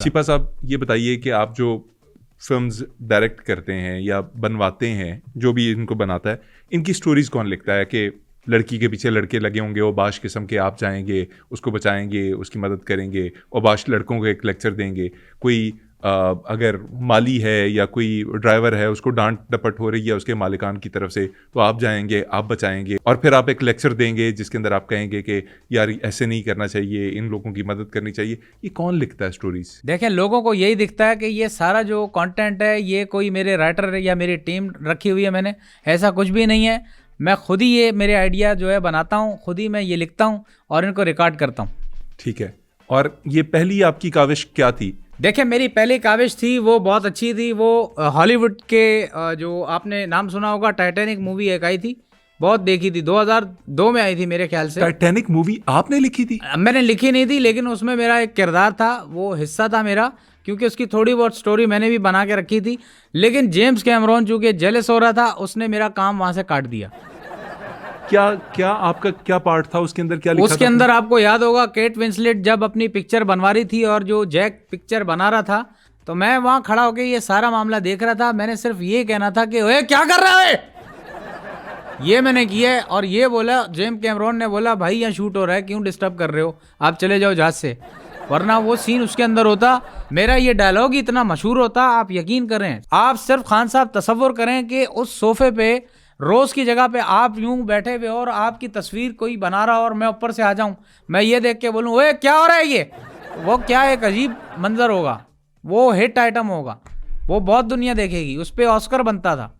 छिपा साहब, ये बताइए कि आप जो फिल्म्स डायरेक्ट करते हैं या बनवाते हैं, जो भी इनको बनाता है, इनकी स्टोरीज कौन लिखता है? कि लड़की के पीछे लड़के लगे होंगे, वो बाश किस्म के, आप जाएंगे उसको बचाएंगे, उसकी मदद करेंगे, और बाश लड़कों को एक लेक्चर देंगे। कोई अगर माली है या कोई ड्राइवर है, उसको डांट डपट हो रही है उसके मालिकान की तरफ से, तो आप जाएंगे, आप बचाएंगे, और फिर आप एक लेक्चर देंगे जिसके अंदर आप कहेंगे कि यार ऐसे नहीं करना चाहिए, इन लोगों की मदद करनी चाहिए। ये कौन लिखता है स्टोरीज? देखें, लोगों को यही दिखता है कि ये सारा जो कंटेंट है ये कोई मेरे राइटर या मेरी टीम रखी हुई है। मैंने ऐसा कुछ भी नहीं है। मैं खुद ही ये मेरे आइडिया जो है बनाता हूँ, खुद ही मैं ये लिखता हूँ और इनको रिकॉर्ड करता हूँ। ठीक है। और ये पहली आपकी काविश क्या थी? देखिए, मेरी पहली काविश थी, वो बहुत अच्छी थी। वो हॉलीवुड के जो आपने नाम सुना होगा, टाइटैनिक मूवी एक आई थी, बहुत देखी थी, 2002 में आई थी मेरे ख्याल से। टाइटैनिक मूवी आपने लिखी थी? मैंने लिखी नहीं थी, लेकिन उसमें मेरा एक किरदार था, वो हिस्सा था मेरा, क्योंकि उसकी थोड़ी बहुत स्टोरी मैंने भी बना के रखी थी। लेकिन जेम्स कैमरॉन चूंकि जेलस हो रहा था, उसने मेरा काम वहां से काट दिया। क्या आपका क्या पार्ट था उसके अंदर? क्या लिखा उसके था अंदर आपको याद होगा, केट विंसलेट जब अपनी पिक्चर बनवा रही थी और जो जैक पिक्चर बना रहा था, तो मैं वहां खड़ा होकर ये सारा मामला देख रहा था। मैंने सिर्फ ये कहना था कि ओए क्या कर रहा है, ये मैंने किया है। और ये बोला, जेम्स कैमरॉन ने बोला, भाई यहाँ शूट हो रहा है, क्यों डिस्टर्ब कर रहे हो, आप चले जाओ जहाज से, वरना वो सीन उसके अंदर होता। मेरा ये डायलॉग ही इतना मशहूर होता, आप यकीन करें। आप सिर्फ खान साहब तसव्वुर करें कि उस सोफे पे रोज की जगह पे आप यूं बैठे हुए और आपकी तस्वीर कोई बना रहा और मैं ऊपर से आ जाऊं, मैं ये देख के बोलूं ओए क्या हो रहा है ये, वो क्या एक अजीब मंजर होगा, वो हिट आइटम होगा, वो बहुत दुनिया देखेगी, उस पर ऑस्कर बनता था।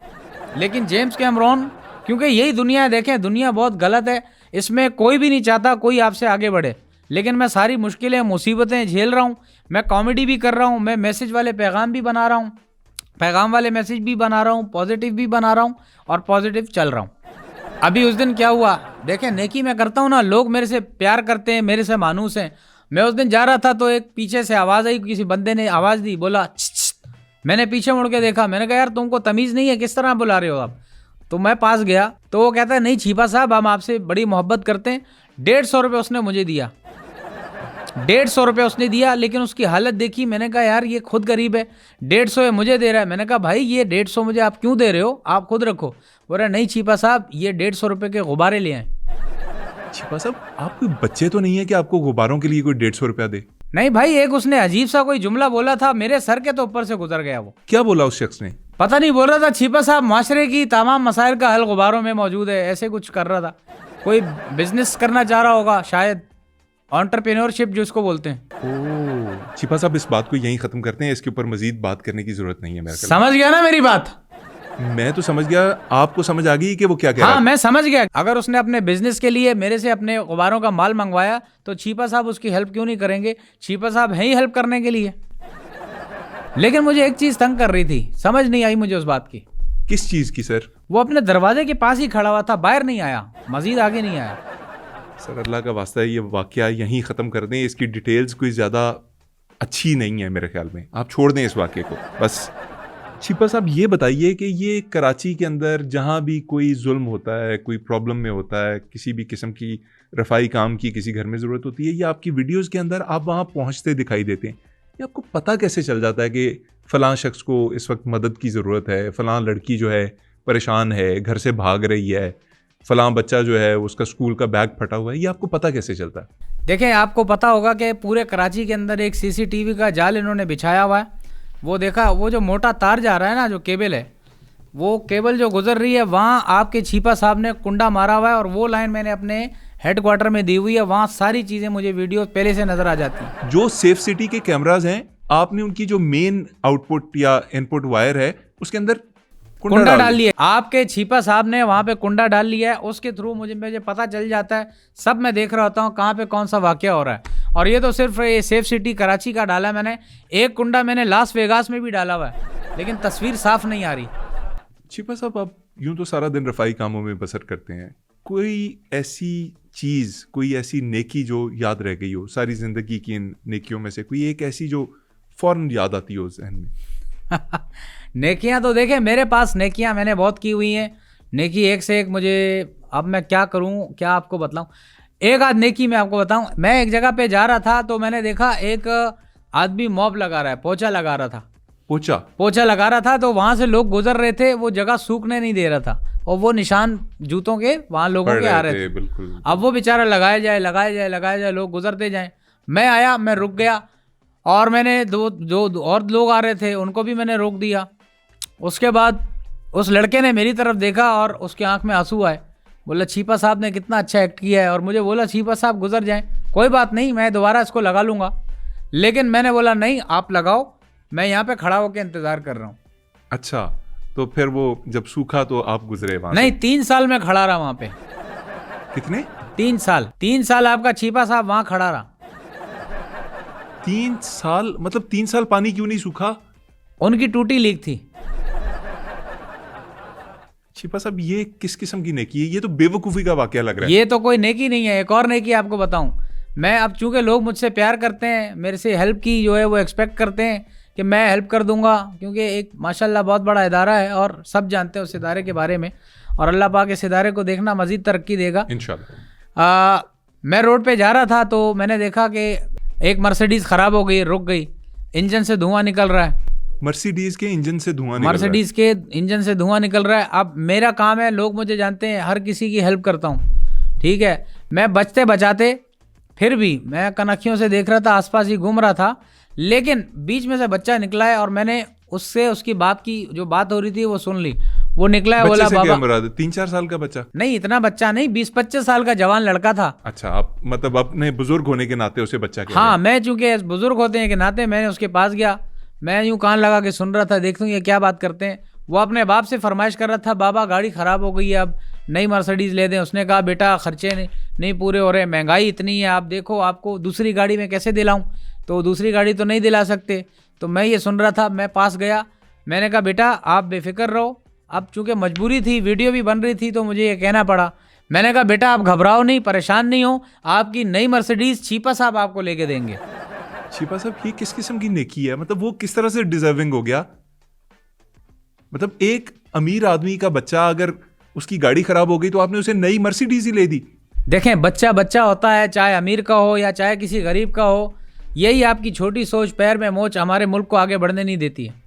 लेकिन जेम्स कैमरॉन, क्योंकि यही दुनिया है, देखें दुनिया बहुत गलत है, इसमें कोई भी नहीं चाहता कोई आपसे आगे बढ़े। लेकिन मैं सारी मुश्किलें मुसीबतें झेल रहा हूँ, मैं कॉमेडी भी कर रहा हूँ, मैं मैसेज वाले पैगाम भी बना रहा हूँ, पैगाम वाले मैसेज भी बना रहा हूँ, पॉजिटिव भी बना रहा हूँ और पॉजिटिव चल रहा हूँ। अभी उस दिन क्या हुआ, देखें नेकी मैं करता हूँ ना, लोग मेरे से प्यार करते हैं, मेरे से मानूस हैं। मैं उस दिन जा रहा था तो एक पीछे से आवाज़ आई, किसी बंदे ने आवाज़ दी, बोला छ। मैंने पीछे मुड़ के देखा, मैंने कहा यार तुमको तमीज़ नहीं है, किस तरह बुला रहे हो आप। तो मैं पास गया तो वो कहता है नहीं छिपा साहब, हम आपसे बड़ी मोहब्बत करते हैं। 150 रुपये उसने मुझे दिया, 150 रुपये उसने दिया। लेकिन उसकी हालत देखी, मैंने कहा यार ये खुद गरीब है, 150 मुझे दे रहा है। मैंने कहा भाई ये 150 मुझे आप क्यों दे रहे हो, आप खुद रखो। बोल रहा नहीं छिपा साहब, ये 150 रुपये के गुब्बारे ले आए। छिपा साहब, आप कोई बच्चे तो नहीं है कि आपको गुब्बारों के लिए कोई 150 रुपया दे? नहीं भाई, एक उसने अजीब सा कोई जुमला बोला था, मेरे सर के तो ऊपर से गुजर गया। वो क्या बोला उस शख्स ने? पता नहीं, बोल रहा था छिपा साहब माशरे की तमाम मसाइल का हल गुब्बारों में मौजूद है, ऐसे कुछ कर रहा था। कोई बिजनेस करना चाह रहा होगा शायद, एंटरप्रेन्योरशिप जो इसको बोलते हैं। ओह, छिपा साहब इस बात को यहीं खत्म करते हैं, इसके ऊपर मजीद बात करने की जरूरत नहीं है मेरे ख्याल। समझ गया ना मेरी बात? मैं तो समझ गया, आपको समझ आ गई कि वो क्या कह रहा हाँ, है? मैं समझ गया। अगर उसने अपने बिजनेस के लिए मेरे से अपने गुब्बारों का माल मंगवाया तो छिपा साहब उसकी हेल्प क्यों नहीं करेंगे? छिपा साहब हैं ही हेल्प करने के लिए। लेकिन मुझे एक चीज तंग कर रही थी, समझ नहीं आई मुझे उस बात की। किस चीज की सर? वो अपने दरवाजे के पास ही खड़ा हुआ था, बाहर नहीं आया, मजीद आगे नहीं आया। सर अल्लाह का वास्ता है, ये वाकया यहीं ख़त्म कर दें, इसकी डिटेल्स कोई ज़्यादा अच्छी नहीं है मेरे ख्याल में, आप छोड़ दें इस वाकये को बस। छिपा साहब ये बताइए कि ये कराची के अंदर जहाँ भी कोई जुल्म होता है, कोई प्रॉब्लम में होता है, किसी भी किस्म की रफाई काम की किसी घर में ज़रूरत होती है, ये आपकी वीडियोज़ के अंदर आप वहाँ पहुँचते दिखाई देते हैं। ये आपको पता कैसे चल जाता है कि फ़लाँ शख्स को इस वक्त मदद की ज़रूरत है, फ़लाँ लड़की जो है परेशान है, घर से भाग रही है, फलां बच्चा जो है उसका स्कूल का बैग फटा हुआ है? ये आपको पता कैसे चलता है? देखें, आपको पता होगा कि पूरे कराची के अंदर एक सीसीटीवी का जाल इन्होंने बिछाया हुआ है। वो देखा, वो जो मोटा तार जा रहा है ना, जो केबल है, वो केबल जो गुजर रही है, वहाँ आपके छिपा साहब ने कुंडा मारा हुआ है और वो लाइन मैंने अपने हेडक्वार्टर में दी हुई है। वहाँ सारी चीज़ें मुझे वीडियो पहले से नज़र आ जाती हैं। जो सेफ सिटी के कैमराज हैं, आपने उनकी जो मेन आउटपुट या इनपुट वायर है उसके अंदर कुंडा डाल लिया। आपके छिपा साहब ने वहां पे कुंडा डाल लिया है, उसके थ्रू मुझे पता चल जाता है, सब मैं देख रहा होता हूँ कहाँ पे कौन सा वाकया हो रहा है। और ये तो सिर्फ ये सेफ सिटी कराची का डाला मैंने, एक कुंडा मैंने लास वेगास में भी डाला हुआ है, लेकिन तस्वीर साफ नहीं आ रही। छिपा साहब, आप यूं तो सारा दिन रफाई कामों में बसर करते हैं, कोई ऐसी चीज़, कोई ऐसी नेकी जो याद रह गई हो सारी ज़िंदगी की, इन नेकियों में से कोई एक ऐसी जो फ़ौरन याद आती हो जहन में? नेकियां तो देखें, मेरे पास नेकियां मैंने बहुत की हुई हैं, नेकी एक से एक। मुझे अब मैं क्या करूं, क्या आपको बतलाऊं। एक आध नेकी मैं आपको बताऊं। मैं एक जगह पे जा रहा था तो मैंने देखा एक आदमी मॉप लगा रहा है, पोछा लगा रहा था, पोछा लगा रहा था। तो वहां से लोग गुजर रहे थे, वो जगह सूखने नहीं दे रहा था और वो निशान जूतों के वहां लोगों पड़ के आ रहे रहे थे। बिल्कुल। अब वो बेचारा लगाया जाए, लोग गुजरते जाए। मैं आया, मैं रुक गया और मैंने दो और लोग आ रहे थे, उनको भी मैंने रोक दिया। उसके बाद उस लड़के ने मेरी तरफ देखा और उसकी आंख में आंसू आए। बोला छीपा साहब ने कितना अच्छा एक्ट किया है। और मुझे बोला छीपा साहब गुजर जाएं, कोई बात नहीं, मैं दोबारा इसको लगा लूँगा। लेकिन मैंने बोला नहीं, आप लगाओ, मैं यहाँ पे खड़ा होकर इंतज़ार कर रहा हूँ। अच्छा, तो फिर वो जब सूखा तो आप गुजरे वहां नहीं, से? 3 साल में खड़ा रहा वहाँ पे। कितने? 3 साल आपका छीपा साहब वहाँ खड़ा रहा। 3 साल? मतलब 3 साल पानी क्यों नहीं सूखा? उनकी टूटी लीक थी। छिपा साहब, ये किस किस्म की नेकी है? ये तो बेवकूफ़ी का वाकया लग रहा है। ये तो कोई नेकी नहीं है। एक और नेकी आपको बताऊं, मैं अब चूंकि लोग मुझसे प्यार करते हैं, मेरे से हेल्प की जो है वो एक्सपेक्ट करते हैं कि मैं हेल्प कर दूंगा, क्योंकि एक माशाल्लाह बहुत बड़ा इदारा है और सब जानते हैं उस इदारे के बारे में, और अल्लाह पाक इस इदारे को देखना मज़ीद तरक्की देगा इंशाल्लाह। मैं रोड पे जा रहा था तो मैंने देखा कि एक मर्सिडीज़ ख़राब हो गई, रुक गई, इंजन से धुआं निकल रहा है। मर्सिडीज के इंजन से धुआं निकल रहा है? मर्सिडीज़ के इंजन से धुआं निकल रहा है। अब मेरा काम है, लोग मुझे जानते हैं, हर किसी की हेल्प करता हूँ, ठीक है। मैं बचते बचाते फिर भी मैं कनखियों से देख रहा था, आसपास ही घूम रहा था, लेकिन बीच में से बच्चा निकला है और मैंने उससे उसकी बात की, जो बात हो रही थी वो सुन ली। वो निकला है, बोला बाबा। 3-4 साल का बच्चा? नहीं, इतना बच्चा नहीं, 20-25 साल का जवान लड़का था। अच्छा, आप मतलब अपने बुजुर्ग होने के नाते उसे बच्चा कह रहे हैं? हाँ, मैं चूंकि बुजुर्ग होते हैं के नाते मैंने उसके पास गया, मैं यूं कान लगा के सुन रहा था, देखता हूँ ये क्या बात करते हैं। वो अपने बाप से फरमाइश कर रहा था, बाबा गाड़ी ख़राब हो गई है, अब नई मर्सिडीज़ ले दें। उसने कहा बेटा खर्चे नहीं पूरे हो रहे, महंगाई इतनी है, आप देखो आपको दूसरी गाड़ी में कैसे दिलाऊं, तो दूसरी गाड़ी तो नहीं दिला सकते। तो मैं ये सुन रहा था, मैं पास गया, मैंने कहा बेटा आप बेफिक्र रहो। अब चूँकि मजबूरी थी, वीडियो भी बन रही थी, तो मुझे ये कहना पड़ा। मैंने कहा बेटा आप घबराओ नहीं, परेशान नहीं हो, आपकी नई मर्सिडीज़ छीपा साहब आपको लेके देंगे। छिपा साहब, ये किस किस्म की नेकी है? मतलब वो किस तरह से डिजर्विंग हो गया? मतलब एक अमीर आदमी का बच्चा, अगर उसकी गाड़ी खराब हो गई तो आपने उसे नई मर्सिडीज ही ले दी। देखें, बच्चा बच्चा होता है, चाहे अमीर का हो या चाहे किसी गरीब का हो। यही आपकी छोटी सोच, पैर में मोच हमारे मुल्क को आगे बढ़ने नहीं देती है।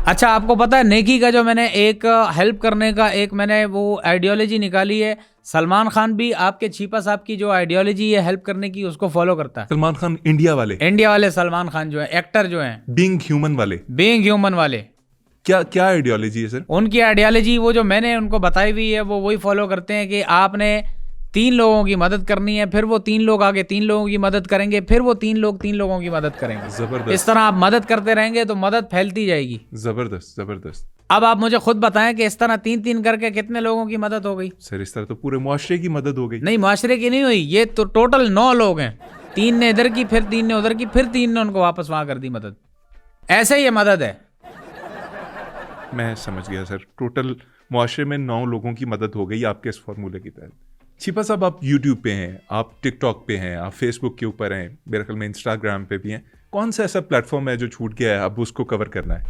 अच्छा, आपको पता है नेकी का जो मैंने एक हेल्प करने का एक मैंने वो आइडियोलॉजी निकाली है। सलमान खान भी आपके छीपा साहब की जो आइडियोलॉजी है हेल्प करने की, उसको फॉलो करता है। सलमान खान इंडिया वाले सलमान खान जो है, एक्टर जो है, बीइंग ह्यूमन वाले क्या आइडियोलॉजी है सर? उनकी आइडियोलॉजी वो जो मैंने उनको बताई हुई है वो वही फॉलो करते हैं कि आपने 3 लोगों की मदद करनी है, फिर वो 3 लोग आगे 3 लोगों की मदद करेंगे, फिर वो 3 लोग 3 लोगों की मदद करेंगे। जबरदस्त। इस तरह आप मदद करते रहेंगे तो मदद फैलती जाएगी। जबरदस्त। अब आप मुझे खुद बताएं कि इस तरह 3-3 करके कितने लोगों की मदद हो गई? सर इस तरह तो पूरे मुआशरे की मदद हो गई। नहीं, मुआशरे की नहीं हुई, ये तो टोटल 9 लोग हैं। 3 ने इधर की, फिर 3 ने उधर की, फिर 3 ने उनको वापस वहां कर दी मदद। ऐसे ये मदद है। मैं समझ गया सर, टोटल मुआशरे में 9 लोगों की मदद हो गई आपके इस फॉर्मूले की तहत। छिपा साहब, आप यूट्यूब पे हैं, आप टिकटॉक पे हैं, आप फेसबुक के ऊपर हैं, मेरे ख्याल में इंस्टाग्राम पे भी हैं। कौन सा ऐसा प्लेटफॉर्म है जो छूट गया है, अब उसको कवर करना है?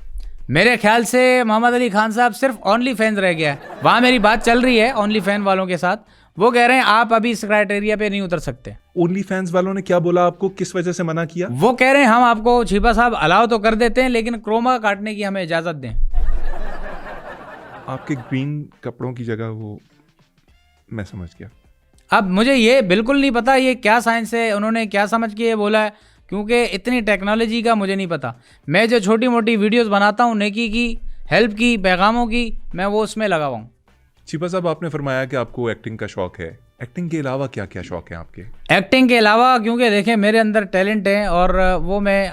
मेरे ख्याल से मोहम्मद अली खान साहब सिर्फ ओनली फैंस रह गया है। वहाँ मेरी बात चल रही है ओनली फैन वालों के साथ, वो कह रहे हैं आप अभी इस क्राइटेरिया पे नहीं उतर सकते। ओनली फैंस वालों ने क्या बोला आपको, किस वजह से मना किया? वो कह रहे हैं हम आपको छीपा साहब अलाउ तो कर देते हैं, लेकिन क्रोमा काटने की हमें इजाज़त दें। आपके ग्रीन कपड़ों की जगह वो, मैं समझ गया। अब मुझे ये बिल्कुल नहीं पता ये क्या साइंस है, उन्होंने क्या समझ के ये बोला है, क्योंकि इतनी टेक्नोलॉजी का मुझे नहीं पता। मैं जो छोटी मोटी वीडियोस बनाता हूँ नेकी की, हेल्प की, पैगामों की, मैं वो उसमें लगा हुआ हूँ। छिपा साहब, आपने फरमाया कि आपको एक्टिंग का शौक है, एक्टिंग के अलावा क्या क्या शौक है आपके? एक्टिंग के अलावा, क्योंकि देखें मेरे अंदर टैलेंट है और वो मैं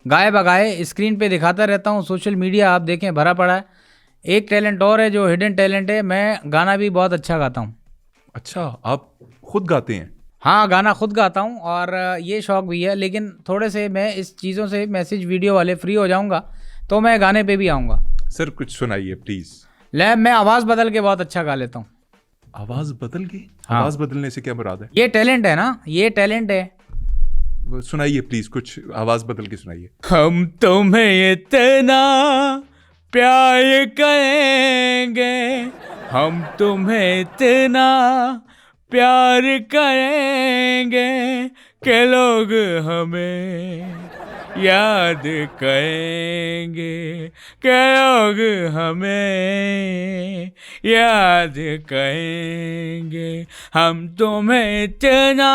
गाए बगाए स्क्रीन पे दिखाता रहता हूँ। सोशल मीडिया आप देखें भरा पड़ा है। एक टैलेंट और है जो हिडन टैलेंट है, मैं गाना भी बहुत अच्छा गाता हूँ। अच्छा, आप खुद गाते हैं? हाँ, गाना खुद गाता हूँ और ये शौक भी है, लेकिन थोड़े से मैं इस चीज़ों से मैसेज वीडियो वाले फ्री हो जाऊँगा तो मैं गाने पे भी आऊँगा। सर कुछ सुनाइए प्लीज़। मैं आवाज़ बदल के बहुत अच्छा गा लेता हूँ। आवाज़ बदल के? हाँ। आवाज़ बदलने से क्या मुराद है? ये टैलेंट है ना, ये टैलेंट है। सुनाइए प्लीज़, कुछ आवाज़ बदल के सुनाइए। हम तुम्हें इतना प्यार करेंगे, हम तुम्हें इतना प्यार करेंगे के लोग हमें याद करेंगे, के लोग हमें याद करेंगे, हम तुम्हें इतना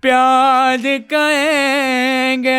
प्यार करेंगे।